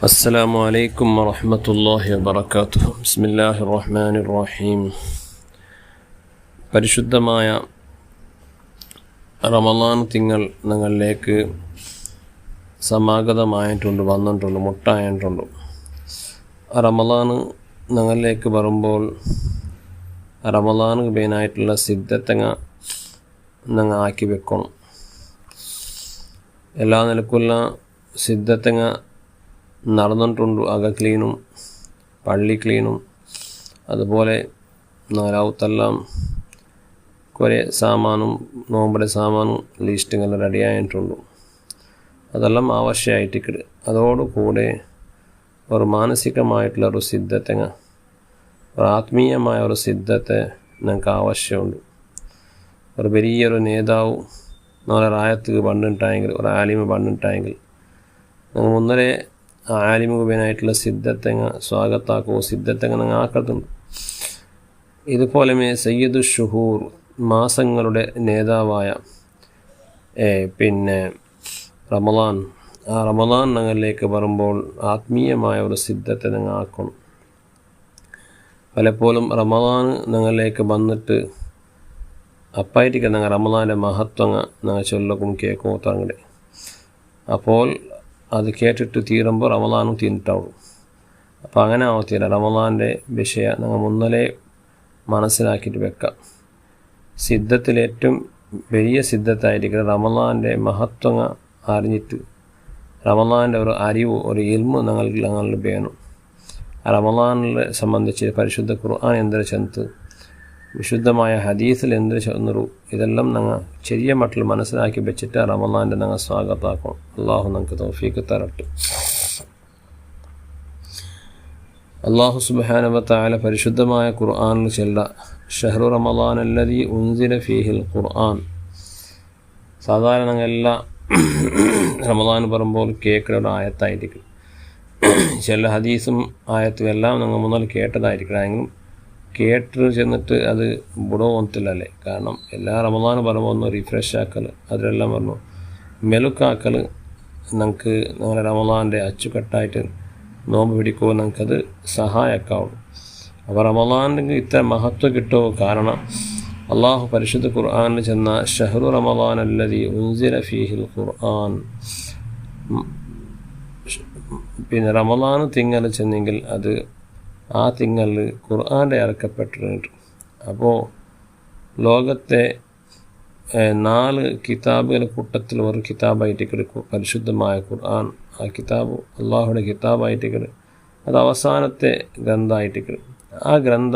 അസ്സലാമു അലൈക്കും വറഹ്മത്തുള്ളാഹി വബറകാതുഹു. ബിസ്മില്ലാഹിർ റഹ്മാനിർ റഹീം. പരിശുദ്ധമായ റമളാൻ തിങ്കൾ ഞങ്ങളിലേക്ക് സമാഗതമായിട്ടുണ്ട്, വന്നിട്ടുണ്ട്, മുട്ടായിട്ടുണ്ട്. റമളാൻ ഞങ്ങളിലേക്ക് വരുമ്പോൾ റമളാൻ മെയിനായിട്ടുള്ള സിദ്ധത്തങ്ങ ഞങ്ങൾ ആക്കി വെക്കണം. എല്ലാ നിലക്കുള്ള സിദ്ധത്തങ്ങ നടന്നിട്ടുണ്ട്. അക ക്ലീനും പള്ളി ക്ലീനും അതുപോലെ നാലാവത്തെല്ലാം കുറേ സാമാനും നോമ്പിൻ്റെ സാമാനും ലിസ്റ്റുകൾ റെഡിയായിട്ടുണ്ട്. അതെല്ലാം ആവശ്യമായിട്ട് അതോടുകൂടെ ഒരു മാനസികമായിട്ടുള്ള ഒരു സിദ്ധത്തെ, ഒരു ആത്മീയമായ ഒരു സിദ്ധത്തെ ഞങ്ങൾക്ക് ആവശ്യമുണ്ട്. ഒരു വലിയൊരു നേതാവ് നാളെ റായത്ത് പണ്ടിട്ടായെങ്കിൽ, ഒരു ആലിമ പണ്ടിട്ടായെങ്കിൽ ഞങ്ങൾ മുന്നേ ആലിമുഖനായിട്ടുള്ള സിദ്ധത്തെങ്ങ സ്വാഗതാക്കുമോ സിദ്ധത്തെങ്ങ ഞങ്ങൾ ആക്കുന്നുണ്ട്. ഇതുപോലെ സയ്യിദു ഷുഹൂർ, മാസങ്ങളുടെ നേതാവായ റമളാൻ, ആ റമളാൻ ഞങ്ങളിലേക്ക് വരുമ്പോൾ ആത്മീയമായ ഒരു സിദ്ധത്തെ ഞങ്ങൾ ആക്കണം. പലപ്പോഴും റമളാൻ ഞങ്ങളിലേക്ക് വന്നിട്ട് അപ്പായിട്ടിക്ക് ഞങ്ങൾ റമളാൻ്റെ മഹത്വം ഞങ്ങൾ ചൊല്ലക്കും കേൾക്കും തങ്ങളുടെ. അപ്പോൾ അത് കേട്ടിട്ട് തീരുമ്പോൾ റമളാനും തീർന്നിട്ടാവും. അപ്പോൾ അങ്ങനെ ആവത്തില്ല. റമളാൻ്റെ വിഷയം ഞങ്ങൾ മുന്നലേ മനസ്സിലാക്കിയിട്ട് വെക്കാം. സിദ്ധത്തിൽ ഏറ്റവും വലിയ സിദ്ധത്തായിരിക്കും റമളാൻ്റെ മഹത്വം അറിഞ്ഞിട്ട് റമളാൻ്റെ ഒരു അറിവ്, ഒരു ഇൽമ് ഞങ്ങളിൽ വേണം. റമളാനിലെ സംബന്ധിച്ച് പരിശുദ്ധ ഖുർആൻ എന്തൊരു ചെന്ത്, വിശുദ്ധമായ ഹദീസിൽ എന്തൊരു ചെന്നൊരു, ഇതെല്ലാം ഞങ്ങൾ ചെറിയ മട്ടിൽ മനസ്സിലാക്കി വെച്ചിട്ട് റമളാൻ്റെ ഞങ്ങൾ സ്വാഗതമാക്കണം. അള്ളാഹു ഞങ്ങൾക്ക് തൗഫീഖ് തരട്ടെ. അള്ളാഹു സുബ്ഹാനഹു വ തആല പരിശുദ്ധമായ ഖുർആനിൽ ചൊല്ല, ഷഹ്റു റമളാൻ അല്ലദീ ഉൻസില ഫീഹിൽ ഖുർആൻ. സാധാരണ എല്ലാ റമളാൻ പറയുമ്പോൾ കേൾക്കുന്ന ആയത്തായിരിക്കും. ചില ഹദീസും ആയത്തും എല്ലാം ഞങ്ങൾ മുന്നിൽ കേട്ടതായിരിക്കണം. കേട്ട് ചെന്നിട്ട് അത് ബുടവൊന്നില്ലല്ലേ. കാരണം എല്ലാ റമളാൻ പറയുമ്പോൾ ഒന്ന് റിഫ്രഷ് ആക്കൽ, അതിലെല്ലാം പറഞ്ഞു മെലുക്കാക്കൽ ഞങ്ങൾക്ക് ഞങ്ങളുടെ റമളാൻ്റെ അച്ചുകെട്ടായിട്ട് നോമ്പ് പിടിക്കുമ്പോൾ ഞങ്ങൾക്കത് സഹായക്കാവും. അപ്പോൾ റമളാനിന് ഇത്ര മഹത്വം കിട്ടുമോ? കാരണം അള്ളാഹു പരിശുദ്ധ ഖുർആനിൽ ചെന്ന ഷഹ്റു റമളാൻ അല്ലദീ ഉൻസില ഫീഹിൽ ഖുർആൻ. റമളാൻ തിങ്കൾ ചെന്നെങ്കിൽ അത് ആ തിങ്കളിൽ ഖുർആൻ്റെ ഇറക്കപ്പെട്ടിട്ടുണ്ട്. അപ്പോൾ ലോകത്തെ 4 കിതാബുകളുടെ കൂട്ടത്തിൽ ഒരു കിതാബായിട്ട് പരിശുദ്ധമായ ഖുർആൻ. ആ കിതാബ് അള്ളാഹുയുടെ കിതാബായിട്ട് അത് അവസാനത്തെ ഗ്രന്ഥമായിട്ട്. ആ ഗ്രന്ഥ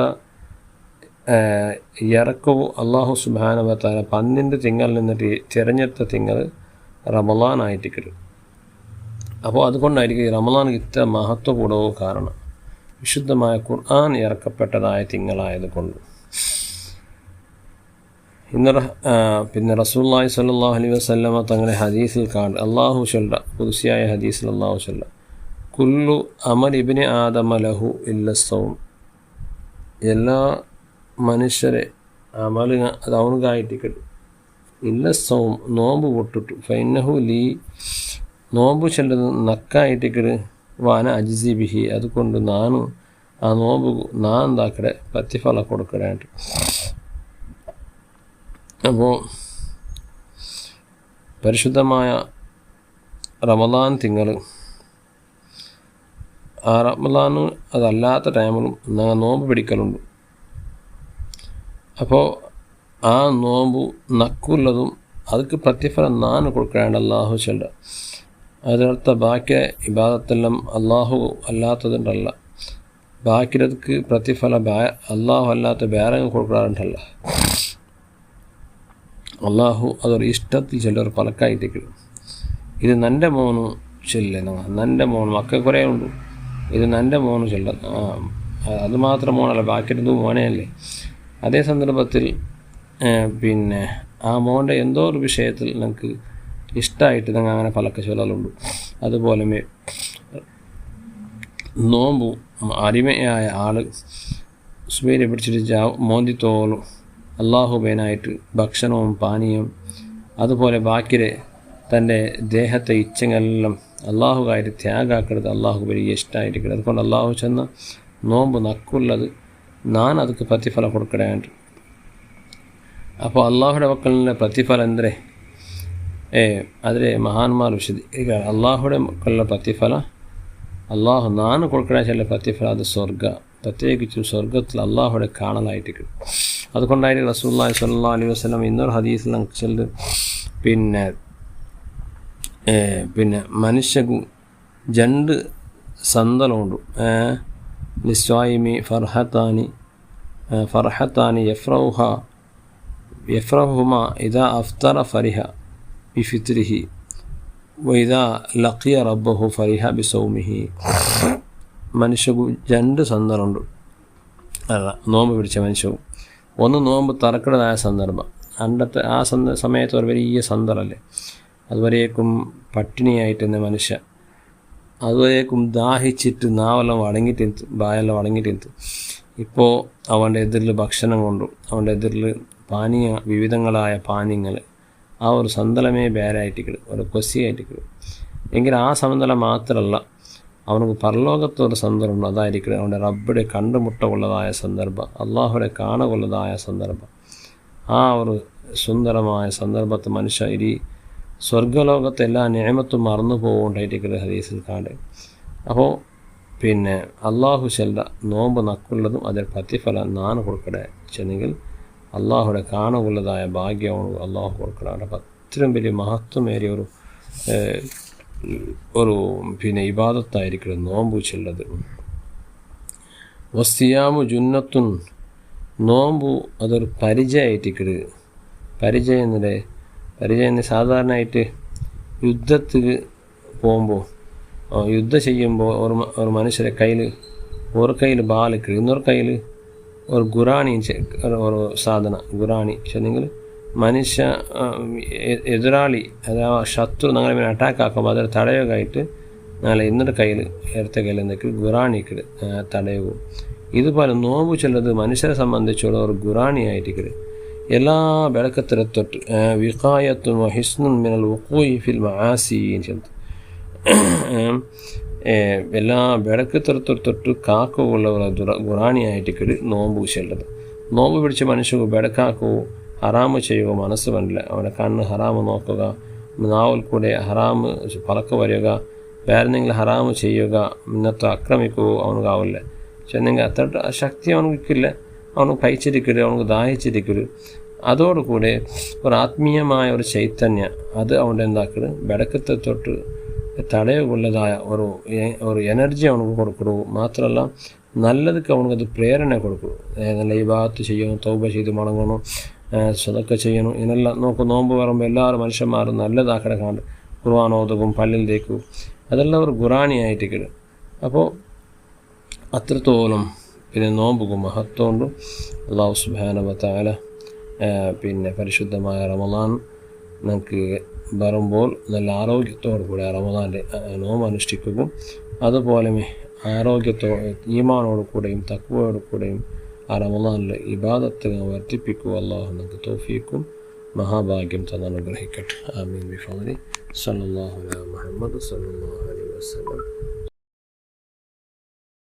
ഇറക്കവും അള്ളാഹു സുബ്ഹാനഹു വ തആല 12 തിങ്കളിൽ നിന്നിട്ട് തിരഞ്ഞെടുത്ത തിങ്കൾ റമളാനായിട്ട്. അപ്പോൾ അതുകൊണ്ടായിരിക്കും ഈ റമളാൻ ഇത്ര മഹത്വം കൂടവോ കാരണം വിശുദ്ധമായ ഖുർആൻ ഇറക്കപ്പെട്ടതായ തിങ്കളായത് കൊണ്ട്. പിന്നെ റസൂലുള്ളാഹി സ്വല്ലല്ലാഹു അലൈഹി വസല്ലമ തങ്ങളുടെ ഹദീസിൽ അള്ളാഹു ചൊല്ല, ഖുദ്സിയായ ഹദീസിൽ അള്ളാഹു ചൊല്ല, കുല്ലു അമൽ ഇബ്നി ആദമ ലഹു ഇല്ല സൗം. എല്ലാ മനുഷ്യരെ അമൽ അത് അവനുകായിട്ട് ഇല്ല സൗം, നോമ്പ് പൊട്ടിട്ടു. ഫൈനഹു ലീ, നോമ്പ് ചെല്ലത് നക്കായിട്ട് വാന അജിസി ബിഹി, അതുകൊണ്ട് നാനും ആ നോമ്പ് ഞാൻ എന്താക്കടെ പ്രതിഫലം കൊടുക്കടാണ്ട്. അപ്പോൾ പരിശുദ്ധമായ റമളാൻ തിങ്കൾ, ആ റമളാൻ അതല്ലാത്ത ടൈമിലും ഞങ്ങൾ നോമ്പ് പിടിക്കലുണ്ട്. അപ്പോൾ ആ നോമ്പ് നക്കുള്ളതും അതൊക്കെ പ്രതിഫലം ഞാൻ കൊടുക്കടാണ്ട് അള്ളാഹു ചൊല്ല. അതിനർത്ഥം ബാക്കി ഇബാദത്തെല്ലാം അള്ളാഹു അല്ലാത്തതുണ്ടല്ല, ബാക്കിയതൊക്കെ പ്രതിഫലം അള്ളാഹു അല്ലാത്ത വേറെ കൊടുക്കാറുണ്ടല്ല. അള്ളാഹു അതൊരു ഇഷ്ടത്തിൽ ചിലർ പലക്കായിട്ട് ഇത് നൻ്റെ മോന് ചെല്ല, നൻ്റെ മോന് മക്കൾ കുറേ ഉണ്ട്, ഇത് നൻ്റെ മോന് ചെല്ല, അത് മാത്രം മോനല്ല, ബാക്കിയത് മോനെയല്ലേ. അതേ സന്ദർഭത്തിൽ ആ മോൻ്റെ എന്തോ ഒരു വിഷയത്തിൽ നമുക്ക് ഇഷ്ടമായിട്ട് ഞങ്ങൾ അങ്ങനെ പലക്കെ ചൊല്ലലുണ്ട്. അതുപോലെ നോമ്പു അടിമയായ ആൾ സുബൈരെ പിടിച്ചിട്ട് മോന്തിത്തോളും അള്ളാഹുബേനായിട്ട് ഭക്ഷണവും പാനീയം അതുപോലെ ബാക്കിരെ തൻ്റെ ദേഹത്തെ ഇച്ഛകളെല്ലാം അള്ളാഹു കാര്യം ത്യാഗാക്കരുത്, അള്ളാഹു വലിയ ഇഷ്ടമായിരിക്കരുത്. അതുകൊണ്ട് അള്ളാഹു ചെന്ന നോമ്പ് നക്കുള്ളത് ഞാൻ ಅದಕ್ಕೆ ಪ್ರತಿಫಲ ಕೊಡ್ಕಡೆ ಅಂತ. അപ്പോൾ അള്ളാഹുടെ മക്കളിലെ പ്രതിഫലം എന്തേ ಆದರೆ ಮಹಾನ್ಮಾರು ಈಗ ಅಲ್ಲಾಹುಡೆ ಮಕ್ಕಳ ಪ್ರತಿಫಲ ಅಲ್ಲಾಹು ನಾನು ಕೊಡ್ಕಡೆ ചെല്ല പ്രതിഫല അത് സ്വർഗ, പ്രത്യേകിച്ചും സ്വർഗത്തിൽ അള്ളാഹുടെ കാണലായിട്ട്. അതുകൊണ്ടായിട്ട് റസൂലുള്ളാഹി സ്വല്ലല്ലാഹു അലൈഹി വസല്ലം ഇന്നൊരു ഹദീസിൽ ചെല്ല് പിന്നെ മനുഷ്യക്ക് രണ്ട് സന്തലുണ്ട്. ലിസ്വായിമി ഫർഹത്താനി യഫ്രഹുമ ഇദാ അഫ്തറ ഫരിഹ ബിഫിത്രിഹി വഇദാ ലഖിയ റബ്ബഹു ഫരിഹ ബിസൗമിഹി. മനുഷ്യക്ക് രണ്ട് സന്തലുണ്ട്. അല്ല, നോമ്പ് പിടിച്ച മനുഷ്യവും ഒന്ന് നോമ്പ് തറക്കടതായ സന്ദർഭം. അണ്ടത്തെ ആ സമയത്ത് ഒരു വലിയ സന്തറല്ലേ, അതുവരേക്കും പട്ടിണിയായിട്ട് മനുഷ്യ, അതുവരേക്കും ദാഹിച്ചിട്ട് നാവെല്ലാം വടങ്ങിയിട്ട് ബായെല്ലാം വടങ്ങിയിട്ട് ഇപ്പോൾ അവൻ്റെ എതിരിൽ ഭക്ഷണം കൊണ്ടും അവൻ്റെ എതിരിൽ വിവിധങ്ങളായ പാനീയങ്ങൾ ആ ഒരു സന്തലമേ ബേരായിട്ടിക്കിടും, ഒരു കൊസിയായിട്ടിക്കിടും. എങ്കിൽ ആ സന്തലം മാത്രമല്ല, അവനക്ക് പരലോകത്തൊരു സന്ദർഭം, അതായിരിക്കും അവൻ്റെ റബ്ബിടെ കണ്ടുമുട്ടുള്ളതായ സന്ദർഭം, അള്ളാഹുടെ കാണുകൊള്ളതായ സന്ദർഭം. ആ ഒരു സുന്ദരമായ സന്ദർഭത്തെ മനുഷ്യ ഈ സ്വർഗലോകത്തെ എല്ലാ നിയമത്തും മറന്നു പോകുകൊണ്ടായിരിക്കും ഹദീസിൽ കാണുക. അപ്പോൾ പിന്നെ അള്ളാഹു ചെല്ല നോമ്പ് നക്കുള്ളതും അതിൽ പ്രതിഫലം നാണ് കൊടുക്കടെ ചെന്നെങ്കിൽ അള്ളാഹുടെ കാണുകൊള്ളതായ ഭാഗ്യമാണ് അള്ളാഹു കൊടുക്കണം. അപ്പം അത്രയും വലിയ മഹത്വമേറിയ ഒരു പിന്നെ ഇബാദത്തായിരിക്കും നോമ്പ് ചെല്ലത്. വസ്തിയാമു ജുന്നത്തുൻ, നോമ്പ് അതൊരു പരിചയമായിട്ടിക്കട്. പരിചയം സാധാരണയായിട്ട് യുദ്ധത്തിന് പോകുമ്പോൾ, യുദ്ധം ചെയ്യുമ്പോൾ ഒരു മനുഷ്യരെ കയ്യിൽ ഒരു കയ്യിൽ ബാലക്ക്, ഇന്നൊരു കയ്യിൽ ഒരു ഗുറാണി, ഒരു സാധന ഗുറാണി ചെന്നെങ്കിൽ മനുഷ്യ എതിരാളി അഥവാ ശത്രു ഞങ്ങളെ മേലെ അറ്റാക്ക് ആക്കുമ്പോൾ അതിൽ തടയുകയായിട്ട് ഞങ്ങളെ ഇന്നൊരു കയ്യിൽ ഇടത്തെ കയ്യിൽ എന്തൊക്കെ ഗുറാണിക്ക് തടയുകയും. ഇതുപോലെ നോമ്പ് ചെല്ലത് മനുഷ്യരെ സംബന്ധിച്ചുള്ള ഒരു ഗുറാണിയായിട്ടിക്കട്. എല്ലാ ಬೆಳಕತ್ತರೆ തൊട്ട് വിഖായത്തുൻ വഹിസ്നുൻ മിനൽ വുഖൂഇ ഫിൽ മആസീൻ ചെന്ന് എല്ലാ ಬೆಳಕತ್ತರೆ തൊട്ട് കാക്കുള്ളവർ ഗുറാണിയായിട്ടിക്കട് നോമ്പ് ചെല്ലത്. നോമ്പ് പിടിച്ച മനുഷ്യക്ക് ಬೆಳಕಾക്കുകയോ ഹറാമ് ചെയ്യുക മനസ്സ് പറ്റില്ല. അവൻ്റെ കണ്ണ് ഹറാമ് നോക്കുക, നാവൽ കൂടെ ഹറാമ് പലക്ക് വരിക, വേറെന്തെങ്കിലും ഹറാമ് ചെയ്യുക, ഇന്നത്തെ ആക്രമിക്കുകയോ അവനക്കാവില്ല. ചെന്നെങ്കിൽ അത്ര ശക്തി അവനക്കില്ല, അവന് പയിച്ചിരിക്കരുത്, അവനക്ക് ദാഹിച്ചിരിക്കരുത്. അതോടുകൂടെ ഒരു ആത്മീയമായ ഒരു ചൈതന്യം അത് അവൻ്റെ എന്താക്കരുത് ಬೆಳಕത്തെ തൊട്ട് തടയുള്ളതായ ഒരു എനർജി അവനക്ക് കൊടുക്കൂ. മാത്രമല്ല നല്ലതൊക്കെ അവനക്കത് പ്രേരണ കൊടുക്കൂ. നല്ല ഇബാദത്ത് ചെയ്യണം, തൗബ ചെയ്ത് മടങ്ങണം, സദക്ക ചെയ്യണം. ഇതിനെല്ലാം നോമ്പ് പറയുമ്പോൾ എല്ലാവരും മനുഷ്യന്മാരും നല്ലതാക്കടെ കാണും, ഖുർആൻ ഓതും, പല്ലിൽ തേക്കും, അതെല്ലാം ഒരു ഖുറാനിയായിട്ടിക്കട്. അപ്പോൾ അത്രത്തോളം പിന്നെ നോമ്പും മഹത്വമുണ്ട്. അല്ലാഹു സുബ്ഹാനഹു വ തആല പിന്നെ പരിശുദ്ധമായ റമളാൻ നമുക്ക് വരുമ്പോൾ നല്ല ആരോഗ്യത്തോടു കൂടി റമളാൻ്റെ നോമ്പ് അനുഷ്ഠിക്കുകയും അതുപോലെ ഈമാനോടു കൂടെയും തഖ്വയോടു കൂടെയും ആ റമളാനിലെ ഇബാദത്ത് വർദ്ധിപ്പിക്കുക. അല്ലാഹു നമുക്ക് തൗഫീഖും മഹാഭാഗ്യം തന്നെ അനുഗ്രഹിക്കട്ടെ. ആമീൻ. ബിഫദ്ലി സല്ലല്ലാഹു അലൈഹി മുഹമ്മദ് സല്ലല്ലാഹു അലൈഹി വസല്ലം.